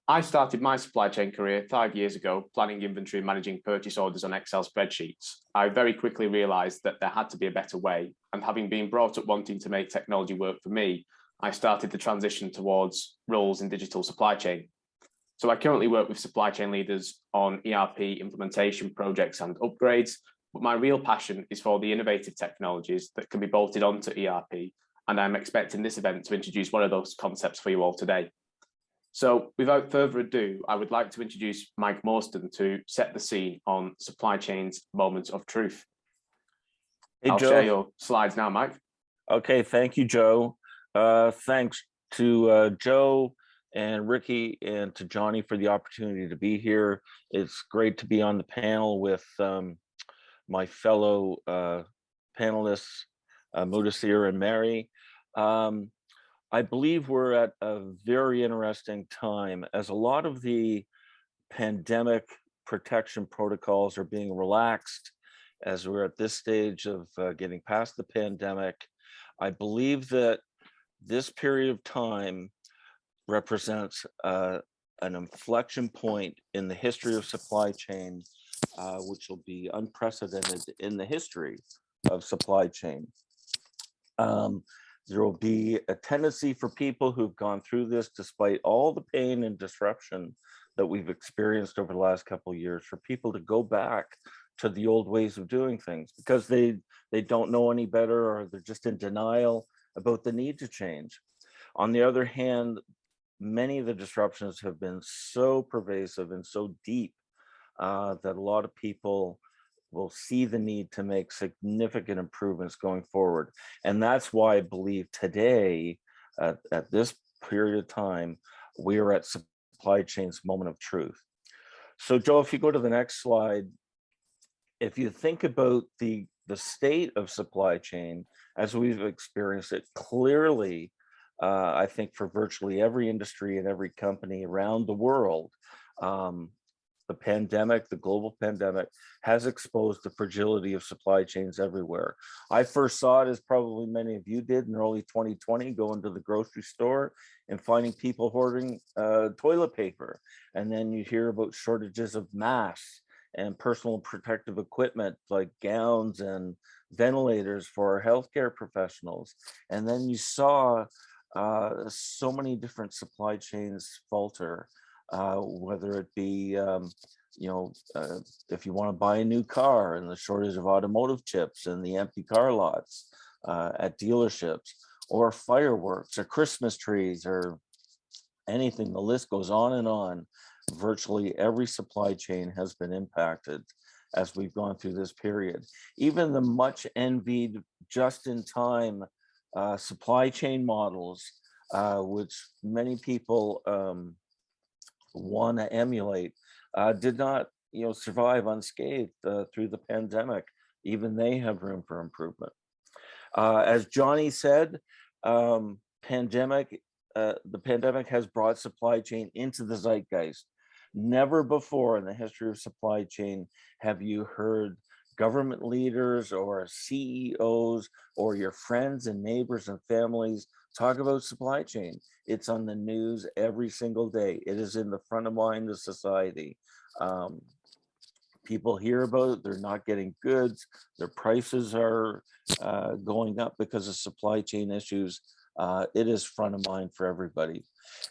I started my supply chain career 5 years ago, planning inventory and managing purchase orders on Excel spreadsheets. I very quickly realized that there had to be a better way. And having been brought up wanting to make technology work for me, I started the transition towards roles in digital supply chain. So I currently work with supply chain leaders on ERP implementation projects and upgrades, but my real passion is for the innovative technologies that can be bolted onto ERP. And I'm expecting this event to introduce one of those concepts for you all today. So without further ado, I would like to introduce Mike Mortson to set the scene on supply chain's moments of truth. Hey, I'll Joe. share your slides now, Mike. Okay, thank you, Joe. Thanks to Joe and Ricky and to Johnny for the opportunity to be here. It's great to be on the panel with my fellow panelists, Mudasir and Mary. I believe we're at a very interesting time as a lot of the pandemic protection protocols are being relaxed as we're at this stage of getting past the pandemic. I believe that this period of time represents an inflection point in the history of supply chain, which will be unprecedented in the history of supply chain. There will be a tendency for people who've gone through this, despite all the pain and disruption that we've experienced over the last couple of years, for people to go back to the old ways of doing things because they don't know any better, or they're just in denial about the need to change. On the other hand, many of the disruptions have been so pervasive and so deep that a lot of people will see the need to make significant improvements going forward. And that's why I believe today, at this period of time, we are at supply chain's moment of truth. So Joe, if you go to the next slide, if you think about the state of supply chain as we've experienced it, clearly, I think for virtually every industry and every company around the world, the pandemic, the global pandemic, has exposed the fragility of supply chains everywhere. I first saw it, as probably many of you did, in early 2020, going to the grocery store and finding people hoarding toilet paper. And then you hear about shortages of masks and personal protective equipment like gowns and ventilators for our healthcare professionals. And then you saw so many different supply chains falter. Whether it be, if you want to buy a new car and the shortage of automotive chips and the empty car lots at dealerships, or fireworks or Christmas trees or anything, the list goes on and on. Virtually every supply chain has been impacted as we've gone through this period. Even the much envied just-in-time supply chain models, which many people want to emulate, did not survive unscathed through the pandemic. Even they have room for improvement. As Johnny said, the pandemic has brought supply chain into the zeitgeist. Never before in the history of supply chain have you heard government leaders or CEOs or your friends and neighbors and families talk about supply chain. It's on the news every single day. It is in the front of mind of society. People hear about it. They're not getting goods. Their prices are going up because of supply chain issues. It is front of mind for everybody.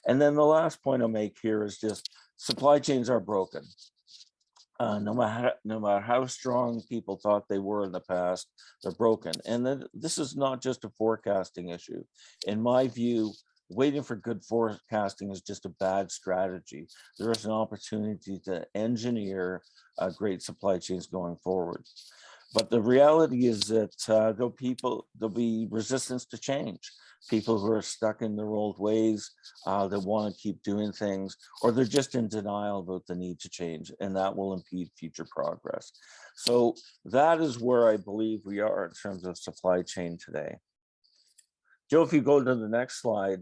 And then the last point I'll make here is just supply chains are broken. No matter how strong people thought they were in the past, they're broken. And then this is not just a forecasting issue. In my view, waiting for good forecasting is just a bad strategy. There is an opportunity to engineer great supply chains going forward. But the reality is that there'll be resistance to change. People who are stuck in their old ways, that want to keep doing things, or they're just in denial about the need to change, and that will impede future progress. So that is where I believe we are in terms of supply chain today. Joe, if you go to the next slide,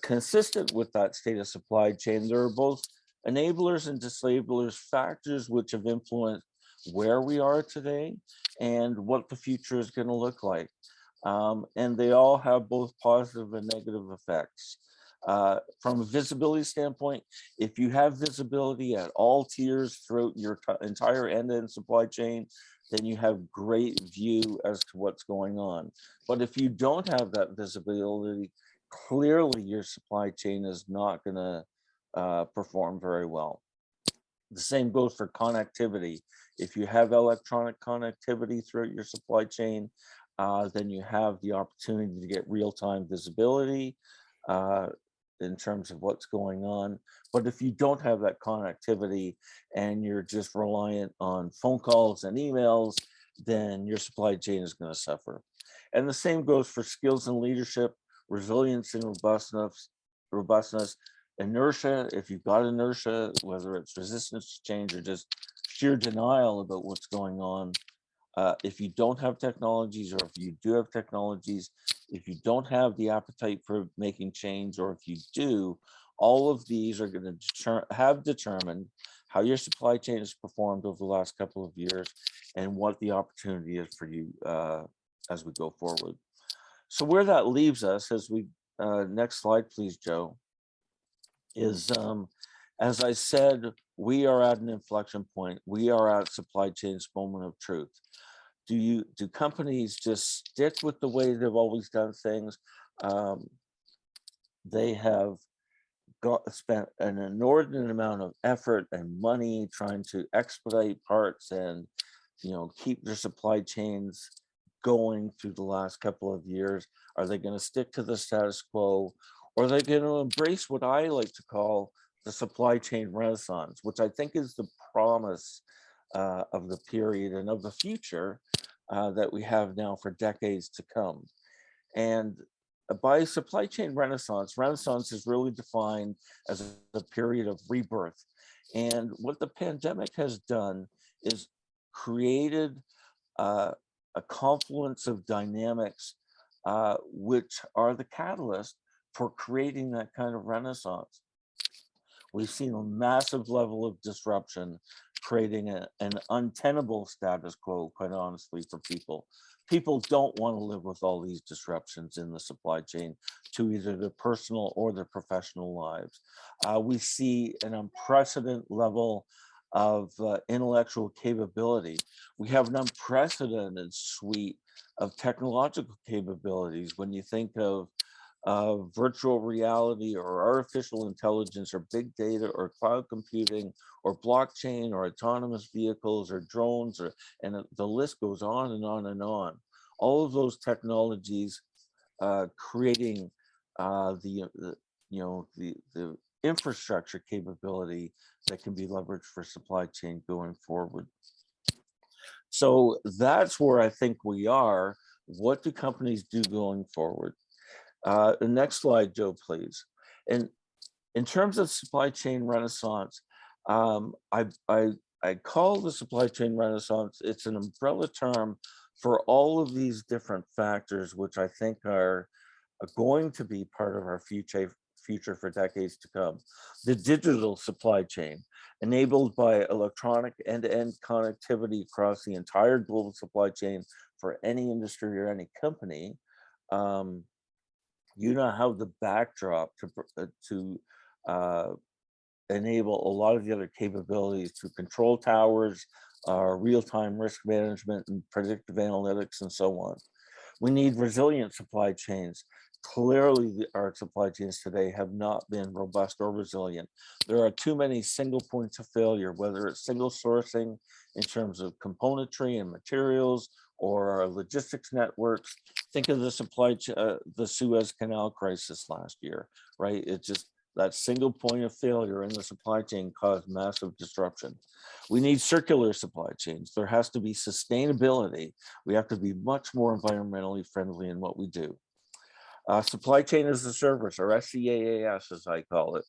consistent with that state of supply chain, there are both enablers and disablers, factors which have influenced where we are today and what the future is going to look like. And they all have both positive and negative effects. From a visibility standpoint, if you have visibility at all tiers throughout your entire end-to-end supply chain, then you have great view as to what's going on. But if you don't have that visibility, clearly your supply chain is not going to perform very well. The same goes for connectivity. If you have electronic connectivity throughout your supply chain, then you have the opportunity to get real-time visibility in terms of what's going on. But if you don't have that connectivity and you're just reliant on phone calls and emails, then your supply chain is going to suffer. And the same goes for skills and leadership, resilience and robustness, inertia. If you've got inertia, whether it's resistance to change or just sheer denial about what's going on, if you don't have technologies, or if you do have technologies, if you don't have the appetite for making change, or if you do, all of these are going to have determined how your supply chain has performed over the last couple of years and what the opportunity is for you as we go forward. So where that leaves us as we, next slide, please, Joe, is as I said, we are at an inflection point. We are at supply chain's moment of truth. Do companies just stick with the way they've always done things? They have spent an inordinate amount of effort and money trying to expedite parts and keep their supply chains going through the last couple of years. Are they going to stick to the status quo, or are they going to embrace what I like to call the supply chain renaissance, which I think is the promise of the period and of the future that we have now for decades to come? And by supply chain renaissance is really defined as a period of rebirth. And what the pandemic has done is created a confluence of dynamics which are the catalyst for creating that kind of renaissance. We've seen a massive level of disruption, creating an untenable status quo, quite honestly, for people. People don't want to live with all these disruptions in the supply chain to either their personal or their professional lives. We see an unprecedented level of intellectual capability. We have an unprecedented suite of technological capabilities. When you think of virtual reality or artificial intelligence or big data or cloud computing or blockchain or autonomous vehicles or drones, and the list goes on and on and on. All of those technologies creating the infrastructure capability that can be leveraged for supply chain going forward. So that's where I think we are. What do companies do going forward? The next slide, Joe, please. And in terms of supply chain renaissance, I call the supply chain renaissance, it's an umbrella term for all of these different factors, which I think are going to be part of our future for decades to come. The digital supply chain, enabled by electronic end-to-end connectivity across the entire global supply chain for any industry or any company. You now have the backdrop to enable a lot of the other capabilities through control towers, real-time risk management and predictive analytics and so on. We need resilient supply chains. Clearly, our supply chains today have not been robust or resilient. There are too many single points of failure, whether it's single sourcing in terms of componentry and materials or our logistics networks. Think of the the Suez Canal crisis last year, right? It just, that single point of failure in the supply chain caused massive disruption. We need circular supply chains. There has to be sustainability. We have to be much more environmentally friendly in what we do. Supply chain as a service, or SCAAS as I call it.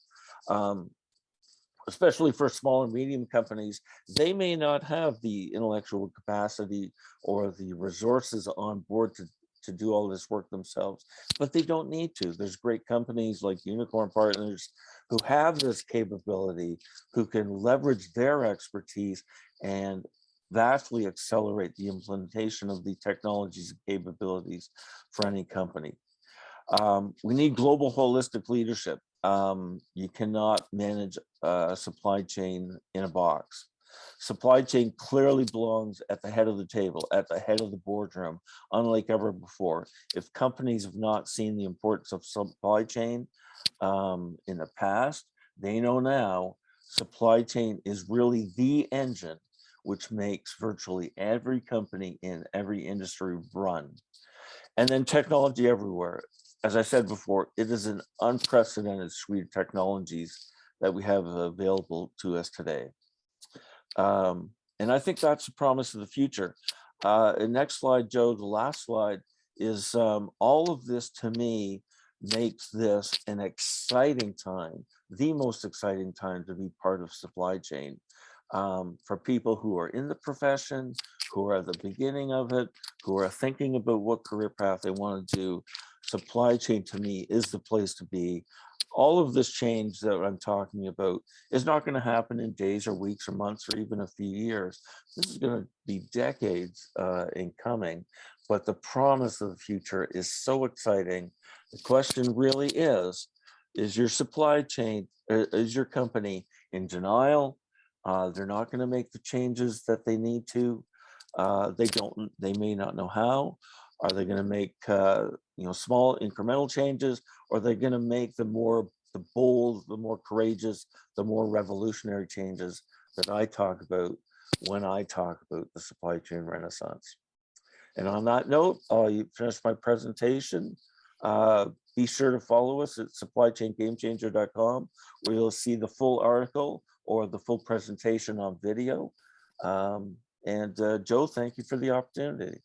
Especially for small and medium companies, they may not have the intellectual capacity or the resources on board to do all this work themselves, but they don't need to. There's great companies like Unicorn Partners who have this capability, who can leverage their expertise and vastly accelerate the implementation of the technologies and capabilities for any company. We need global holistic leadership. You cannot manage a supply chain in a box. Supply chain clearly belongs at the head of the table, at the head of the boardroom, unlike ever before. If companies have not seen the importance of supply chain in the past, they know now supply chain is really the engine which makes virtually every company in every industry run. And then technology everywhere. As I said before, it is an unprecedented suite of technologies that we have available to us today. And I think that's the promise of the future. Next slide, Joe, the last slide is all of this to me makes this an exciting time, the most exciting time to be part of supply chain. For people who are in the profession, who are at the beginning of it, who are thinking about what career path they want to do, supply chain to me is the place to be. All of this change that I'm talking about is not going to happen in days or weeks or months or even a few years. This is going to be decades in coming, but the promise of the future is so exciting. The question really is your supply chain, is your company in denial? They're not going to make the changes that they need to. They may not know how. Are they going to make small incremental changes, or are they going to make the bold, the more courageous, the more revolutionary changes that I talk about when I talk about the supply chain renaissance? And on that note, I'll finish my presentation. Be sure to follow us at supplychaingamechanger.com, where you'll see the full article or the full presentation on video. And Joe, thank you for the opportunity.